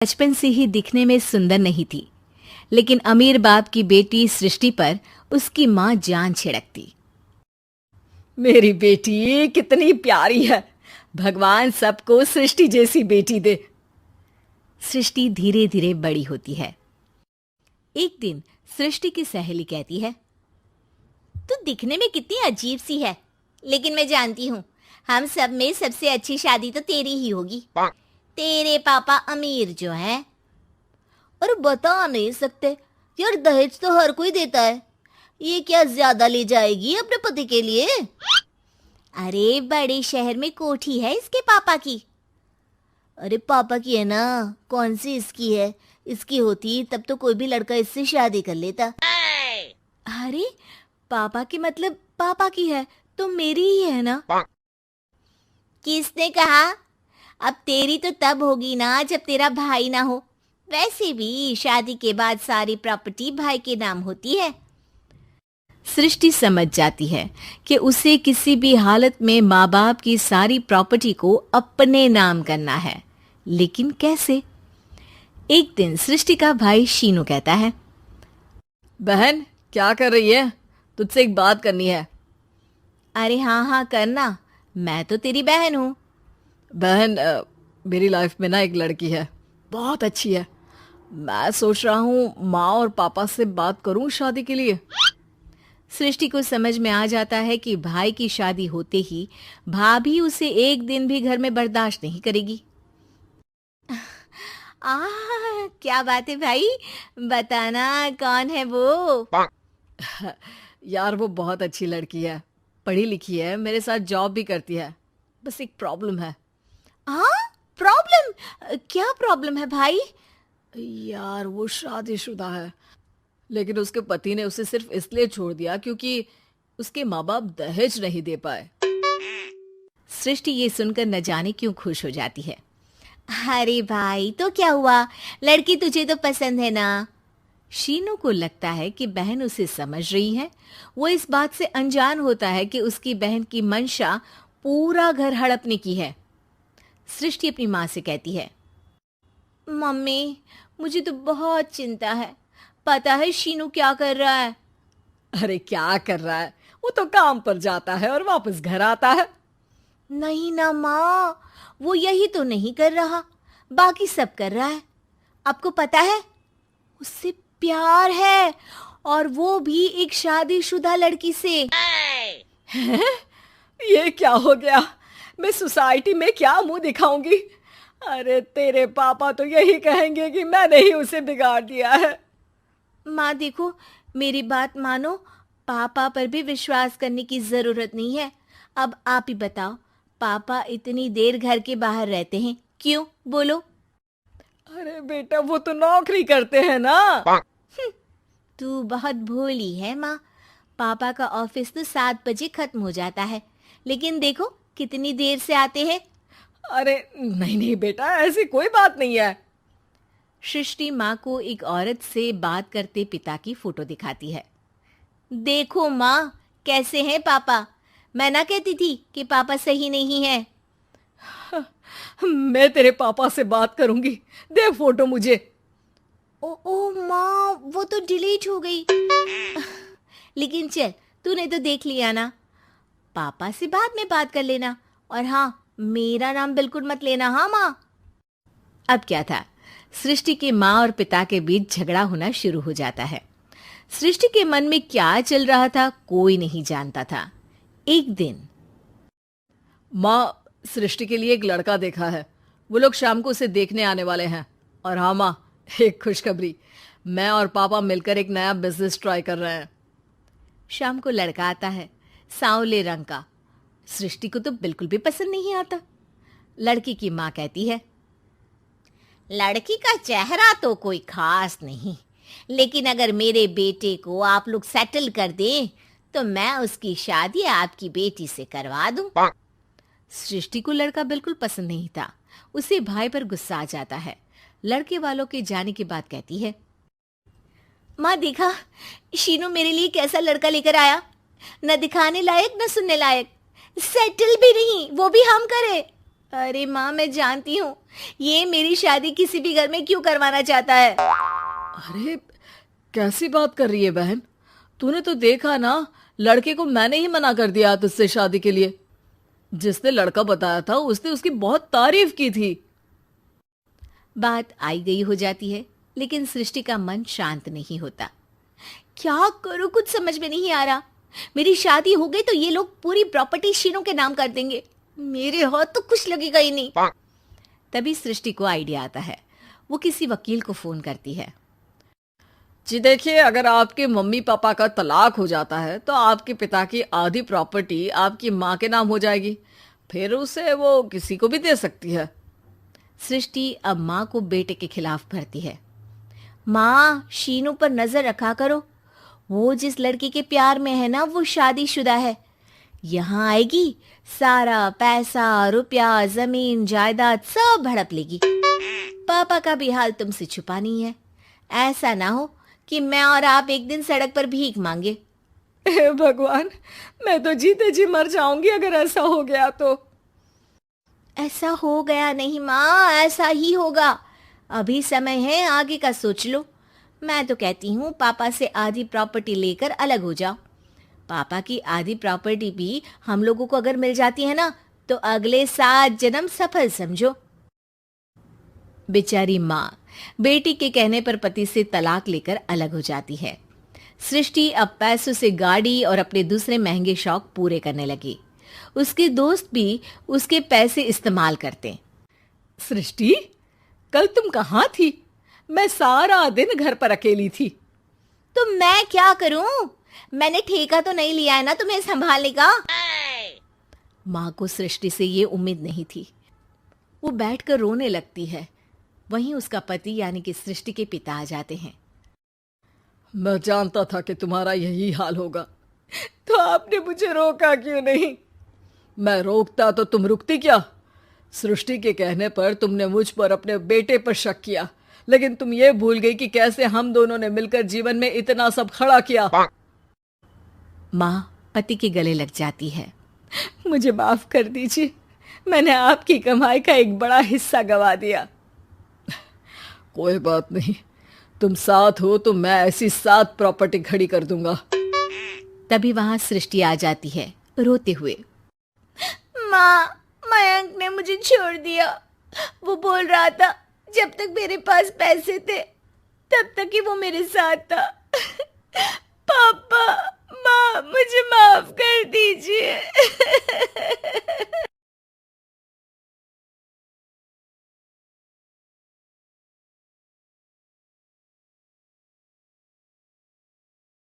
बचपन से ही दिखने में सुंदर नहीं थी, लेकिन अमीर बाप की बेटी सृष्टि पर उसकी माँ जान छिड़कती। मेरी बेटी कितनी प्यारी है, भगवान सबको सृष्टि जैसी बेटी दे। सृष्टि धीरे धीरे बड़ी होती है। एक दिन सृष्टि की सहेली कहती है, तू दिखने में कितनी अजीब सी है, लेकिन मैं जानती हूँ हम सब में सबसे अच्छी शादी तो तेरी ही होगी। तेरे पापा अमीर जो है। और बता नहीं सकते यार, दहेज तो हर कोई देता है, ये क्या ज्यादा ले जाएगी अपने पति के लिए? अरे बड़े शहर में कोठी है इसके पापा की। अरे पापा की है ना, कौन सी इसकी है? इसकी होती तब तो कोई भी लड़का इससे शादी कर लेता। अरे पापा की मतलब पापा की है तो मेरी ही है ना? किसने कहा? अब तेरी तो तब होगी ना जब तेरा भाई ना हो। वैसे भी शादी के बाद सारी प्रॉपर्टी भाई के नाम होती है। सृष्टि समझ जाती है कि उसे किसी भी हालत में माँ बाप की सारी प्रॉपर्टी को अपने नाम करना है, लेकिन कैसे? एक दिन सृष्टि का भाई शीनू कहता है, बहन क्या कर रही है? तुझसे एक बात करनी है। अरे हाँ हाँ करना, मैं तो तेरी बहन हूँ। बहन मेरी लाइफ में ना एक लड़की है, बहुत अच्छी है। मैं सोच रहा हूँ माँ और पापा से बात करूँ शादी के लिए। सृष्टि को समझ में आ जाता है कि भाई की शादी होते ही भाभी उसे एक दिन भी घर में बर्दाश्त नहीं करेगी। क्या बात है भाई, बताना कौन है वो? यार वो बहुत अच्छी लड़की है, पढ़ी लिखी है, मेरे साथ जॉब भी करती है। बस एक प्रॉब्लम है। हाँ प्रॉब्लम? क्या प्रॉब्लम है भाई? यार वो शादीशुदा है, लेकिन उसके पति ने उसे सिर्फ इसलिए छोड़ दिया क्योंकि उसके माँ बाप दहेज नहीं दे पाए। सृष्टि ये सुनकर न जाने क्यों खुश हो जाती है। अरे भाई तो क्या हुआ, लड़की तुझे तो पसंद है ना? शीनू को लगता है कि बहन उसे समझ रही है। वो इस बात से अनजान होता है कि उसकी बहन की मंशा पूरा घर हड़पने की है। सृष्टि अपनी माँ से कहती है, मम्मी मुझे तो बहुत चिंता है। पता है शीनू क्या कर रहा है? अरे क्या कर रहा है? वो तो काम पर जाता है और वापस घर आता है। नहीं ना माँ, वो यही तो नहीं कर रहा, बाकी सब कर रहा है। आपको पता है उससे प्यार है, और वो भी एक शादीशुदा लड़की से। हैं? ये क्या हो गया? मैं सोसाइटी में क्या मुंह दिखाऊंगी? अरे तेरे पापा तो यही कहेंगे कि मैंने ही उसे बिगाड़ दिया है। माँ देखो, मेरी बात मानो, पापा पर भी विश्वास करने की जरूरत नहीं है। अब आप ही बताओ, पापा इतनी देर घर के बाहर रहते हैं क्यों? बोलो। अरे बेटा वो तो नौकरी करते हैं ना। तू बहुत भोली है माँ। पापा का ऑफिस तो 7 बजे खत्म हो जाता है, लेकिन देखो कितनी देर से आते हैं। अरे नहीं नहीं बेटा, ऐसी कोई बात नहीं है। सृष्टि माँ को एक औरत से बात करते पिता की फोटो दिखाती है। देखो माँ कैसे हैं पापा। मैं ना कहती थी कि पापा सही नहीं है। मैं तेरे पापा से बात करूंगी, दे फोटो मुझे। ओ माँ, वो तो डिलीट हो गई। लेकिन चल, तूने तो देख लिया ना। पापा से बाद में बात कर लेना, और हाँ मेरा नाम बिल्कुल मत लेना। हाँ माँ। अब क्या था, सृष्टि के माँ और पिता के बीच झगड़ा होना शुरू हो जाता है। सृष्टि के मन में क्या चल रहा था कोई नहीं जानता था। एक दिन, माँ सृष्टि के लिए एक लड़का देखा है, वो लोग शाम को उसे देखने आने वाले हैं। और हाँ माँ, एक खुशखबरी, मैं और पापा मिलकर एक नया बिजनेस ट्राई कर रहे हैं। शाम को लड़का आता है, सांवले रंग का। सृष्टि को तो बिल्कुल भी पसंद नहीं आता। लड़की की माँ कहती है, लड़की का चेहरा तो कोई खास नहीं, लेकिन अगर मेरे बेटे को आप लोग सेटल कर दें तो मैं उसकी शादी आपकी बेटी से करवा दूं। सृष्टि को लड़का बिल्कुल पसंद नहीं था। उसे भाई पर गुस्सा आ जाता है। लड़के वालों के जाने के बाद कहती है, माँ देखा शीनू मेरे लिए कैसा लड़का लेकर आया, न दिखाने लायक न सुनने लायक, सेटल भी नहीं, वो भी हम करे। अरे माँ, मैं जानती हूँ ये मेरी शादी किसी भी घर में क्यों करवाना चाहता है। अरे कैसी बात कर रही है बहन, तूने तो देखा ना, लड़के को मैंने ही मना कर दिया तुझसे शादी के लिए। जिसने लड़का बताया था उसने उसकी बहुत तारीफ की थी। बात आई गई हो जाती है, लेकिन सृष्टि का मन शांत नहीं होता। क्या करूं, कुछ समझ में नहीं आ रहा। मेरी शादी हो गई तो ये लोग पूरी प्रॉपर्टी शीनू के नाम कर देंगे, मेरे हाथ तो कुछ लगेगा ही नहीं। तभी सृष्टि को आइडिया आता है। वो किसी वकील को फोन करती है। जी देखिए, अगर आपके मम्मी पापा का तलाक हो जाता है तो आपके पिता की आधी प्रॉपर्टी आपकी माँ के नाम हो जाएगी, फिर उसे वो किसी को भी दे सकती है। सृष्टि अब माँ को बेटे के खिलाफ भरती है। माँ, शीनू पर नजर रखा करो, वो जिस लड़की के प्यार में है ना, वो शादीशुदा है। यहाँ आएगी, सारा पैसा, रुपया, जमीन, जायदाद सब हड़प लेगी। पापा का भी हाल तुमसे छुपा नहीं है। ऐसा ना हो कि मैं और आप एक दिन सड़क पर भीख मांगे। हे भगवान, मैं तो जीते जी मर जाऊंगी अगर ऐसा हो गया तो। ऐसा हो गया नहीं माँ, ऐसा ही होगा। अभी समय है, आगे का सोच लो। मैं तो कहती हूँ पापा से आधी प्रॉपर्टी लेकर अलग हो जाओ। पापा की आधी प्रॉपर्टी भी हम लोगों को अगर मिल जाती है ना, तो अगले 7 जन्म सफल समझो। बेचारी माँ बेटी के कहने पर पति से तलाक लेकर अलग हो जाती है। सृष्टि अब पैसों से गाड़ी और अपने दूसरे महंगे शौक पूरे करने लगी। उसके दोस्त भी उसके पैसे इस्तेमाल करते। सृष्टि, कल तुम कहाँ थी? मैं सारा दिन घर पर अकेली थी। तो मैं क्या करूं? मैंने ठेका तो नहीं लिया है ना तुम्हें संभालने का। माँ को सृष्टि से ये उम्मीद नहीं थी। वो बैठकर रोने लगती है। वहीं उसका पति यानी कि सृष्टि के पिता आ जाते हैं। मैं जानता था कि तुम्हारा यही हाल होगा, तो आपने मुझे रोका क्यों नहीं? मैं रोकता तो तुम रुकती क्या? सृष्टि के कहने पर तुमने मुझ पर, अपने बेटे पर शक किया, लेकिन तुम ये भूल गई कि कैसे हम दोनों ने मिलकर जीवन में इतना सब खड़ा किया। माँ पति के गले लग जाती है। मुझे माफ कर दीजिए, मैंने आपकी कमाई का एक बड़ा हिस्सा गवा दिया। कोई बात नहीं, तुम साथ हो तो मैं ऐसी 7 प्रॉपर्टी खड़ी कर दूंगा। तभी वहां सृष्टि आ जाती है रोते हुए। माँ, मयंक ने मुझे छोड़ दिया। वो बोल रहा था जब तक मेरे पास पैसे थे तब तक ही वो मेरे साथ था। पापा, माँ, मुझे माफ कर दीजिए।